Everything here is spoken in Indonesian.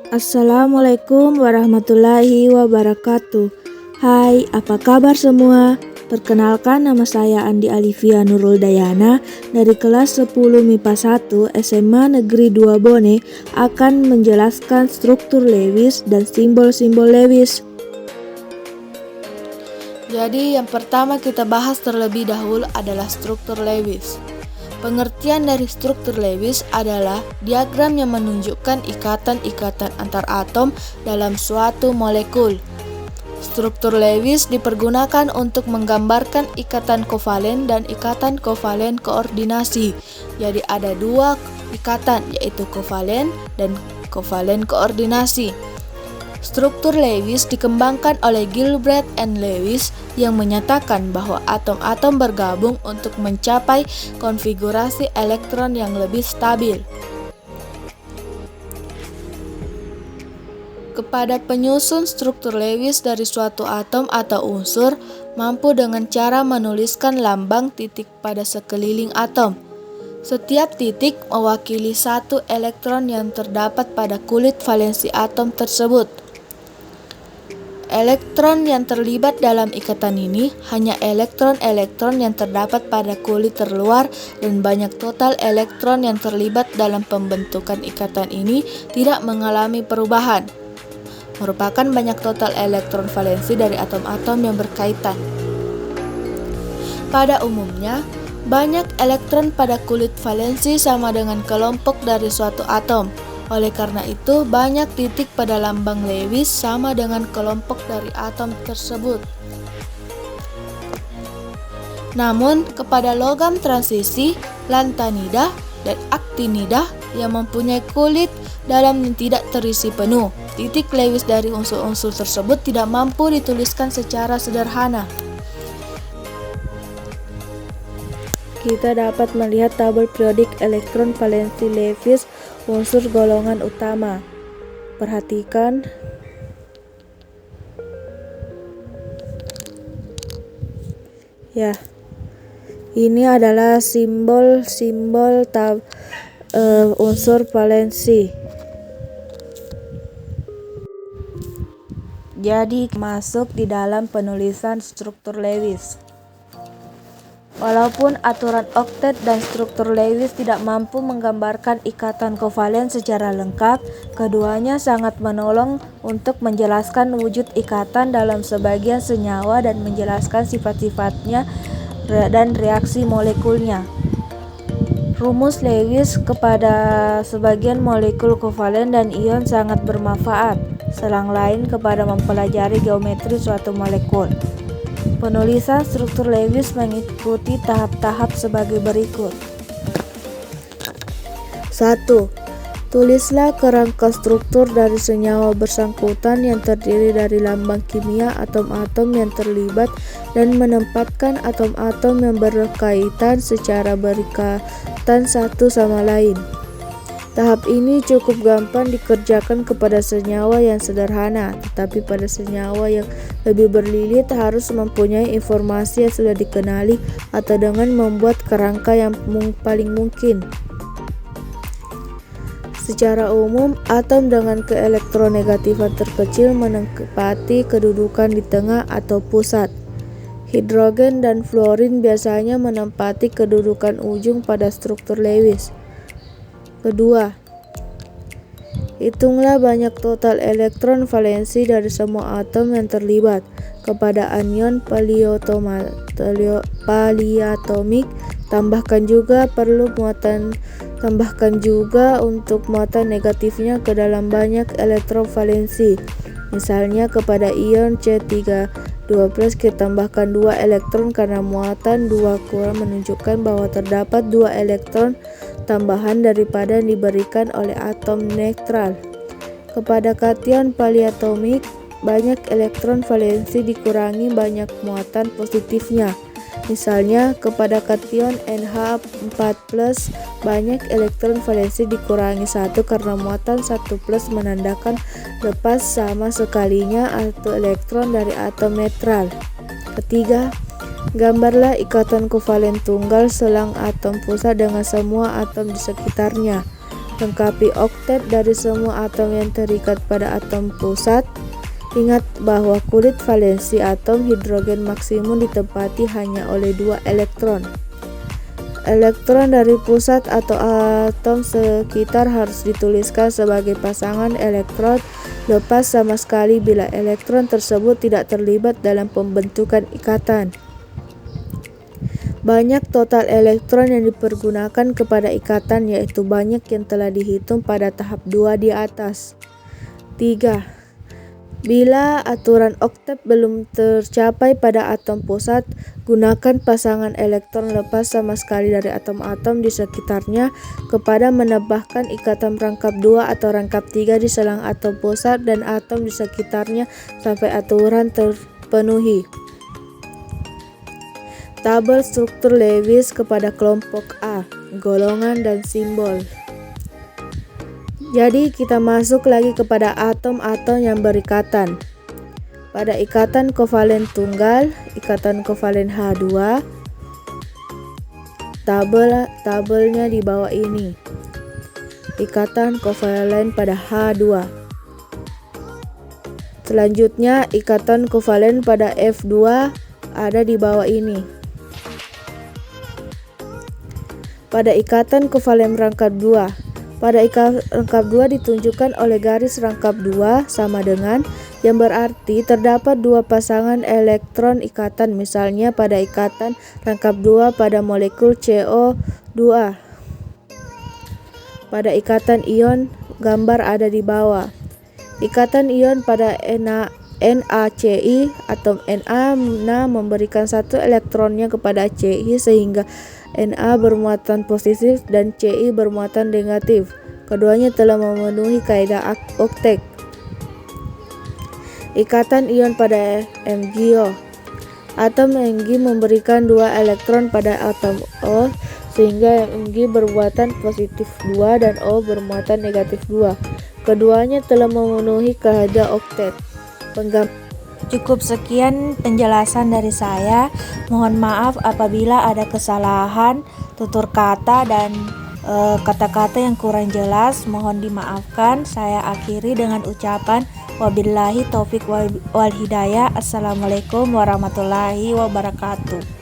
Assalamualaikum warahmatullahi wabarakatuh. Hai, apa kabar semua? Perkenalkan, nama saya Andi Alivia Nurul Dayana dari kelas 10 MIPA 1 SMA Negeri 2 Bone akan menjelaskan struktur Lewis dan simbol-simbol Lewis. Jadi yang pertama kita bahas terlebih dahulu adalah struktur Lewis. Pengertian dari struktur Lewis adalah diagram yang menunjukkan ikatan-ikatan antar atom dalam suatu molekul. Struktur Lewis dipergunakan untuk menggambarkan ikatan kovalen dan ikatan kovalen koordinasi. Jadi ada dua ikatan, yaitu kovalen dan kovalen koordinasi. Struktur Lewis dikembangkan oleh Gilbert and Lewis yang menyatakan bahwa atom-atom bergabung untuk mencapai konfigurasi elektron yang lebih stabil. Kepada penyusun struktur Lewis dari suatu atom atau unsur mampu dengan cara menuliskan lambang titik pada sekeliling atom. Setiap titik mewakili satu elektron yang terdapat pada kulit valensi atom tersebut. Elektron yang terlibat dalam ikatan ini hanya elektron-elektron yang terdapat pada kulit terluar, dan banyak total elektron yang terlibat dalam pembentukan ikatan ini tidak mengalami perubahan. Merupakan banyak total elektron valensi dari atom-atom yang berkaitan. Pada umumnya, banyak elektron pada kulit valensi sama dengan kelompok dari suatu atom. Oleh karena itu, banyak titik pada lambang Lewis sama dengan kelompok dari atom tersebut. Namun, kepada logam transisi, lantanida, dan aktinida yang mempunyai kulit dalam yang tidak terisi penuh, titik Lewis dari unsur-unsur tersebut tidak mampu dituliskan secara sederhana. Kita dapat melihat tabel periodik elektron valensi Lewis unsur golongan utama. Perhatikan. Ya. Ini adalah simbol-simbol unsur valensi. Jadi masuk di dalam penulisan struktur Lewis. Walaupun aturan oktet dan struktur Lewis tidak mampu menggambarkan ikatan kovalen secara lengkap, keduanya sangat menolong untuk menjelaskan wujud ikatan dalam sebagian senyawa dan menjelaskan sifat-sifatnya dan reaksi molekulnya. Rumus Lewis kepada sebagian molekul kovalen dan ion sangat bermanfaat, selang lain kepada mempelajari geometri suatu molekul. Penulisan struktur Lewis mengikuti tahap-tahap sebagai berikut. 1. Tulislah kerangka struktur dari senyawa bersangkutan yang terdiri dari lambang kimia atom-atom yang terlibat dan menempatkan atom-atom yang berkaitan secara berikatan satu sama lain. Tahap ini cukup gampang dikerjakan kepada senyawa yang sederhana, tetapi pada senyawa yang lebih berlilit harus mempunyai informasi yang sudah dikenali atau dengan membuat kerangka yang paling mungkin. Secara umum, atom dengan keelektronegativan terkecil menempati kedudukan di tengah atau pusat. Hidrogen dan fluorin biasanya menempati kedudukan ujung pada struktur Lewis. Kedua, hitunglah banyak total elektron valensi dari semua atom yang terlibat. Kepada anion paliatomik, tambahkan juga untuk muatan negatifnya ke dalam banyak elektron valensi. Misalnya kepada ion C312 kita tambahkan 2 elektron karena muatan 2 kurang menunjukkan bahwa terdapat 2 elektron tambahan daripada yang diberikan oleh atom netral. Kepada kation paliatomik, banyak elektron valensi dikurangi banyak muatan positifnya. Misalnya kepada kation NH4+, banyak elektron valensi dikurangi 1 karena muatan 1+ menandakan lepas sama sekalinya atau elektron dari atom netral. Ketiga, gambarlah ikatan kovalen tunggal selang atom pusat dengan semua atom di sekitarnya. Lengkapi oktet dari semua atom yang terikat pada atom pusat. Ingat bahwa kulit valensi atom hidrogen maksimum ditempati hanya oleh 2 elektron. Elektron dari pusat atau atom sekitar harus dituliskan sebagai pasangan elektron lepas sama sekali bila elektron tersebut tidak terlibat dalam pembentukan ikatan. Banyak total elektron yang dipergunakan kepada ikatan, yaitu banyak yang telah dihitung pada tahap 2 di atas. 3. Bila aturan oktet belum tercapai pada atom pusat, gunakan pasangan elektron lepas sama sekali dari atom-atom di sekitarnya kepada menambahkan ikatan rangkap 2 atau rangkap 3 di selang atom pusat dan atom di sekitarnya sampai aturan terpenuhi. Tabel struktur Lewis kepada kelompok A, golongan dan simbol. Jadi kita masuk lagi kepada atom-atom yang berikatan. Pada ikatan kovalen tunggal, ikatan kovalen H2, tabelnya di bawah ini. Ikatan kovalen pada H2. Selanjutnya ikatan kovalen pada F2 ada di bawah ini. Pada ikatan kovalen rangkap 2. Pada ikatan rangkap 2 ditunjukkan oleh garis rangkap 2 sama dengan, yang berarti terdapat 2 pasangan elektron ikatan, misalnya pada ikatan rangkap 2 pada molekul CO2. Pada ikatan ion, gambar ada di bawah. Ikatan ion pada NaCl, atom Na memberikan 1 elektronnya kepada Ci sehingga Na bermuatan positif dan Ci bermuatan negatif. Keduanya telah memenuhi kaidah oktet. Ikatan ion pada MgO. Atom Mg memberikan 2 elektron pada atom O sehingga Mg bermuatan positif 2 dan O bermuatan negatif 2. Keduanya telah memenuhi kaidah oktet. Cukup sekian penjelasan dari saya. Mohon maaf apabila ada kesalahan tutur kata dan kata-kata yang kurang jelas, mohon dimaafkan. Saya akhiri dengan ucapan wabillahi taufik wal hidayah. Assalamualaikum warahmatullahi wabarakatuh.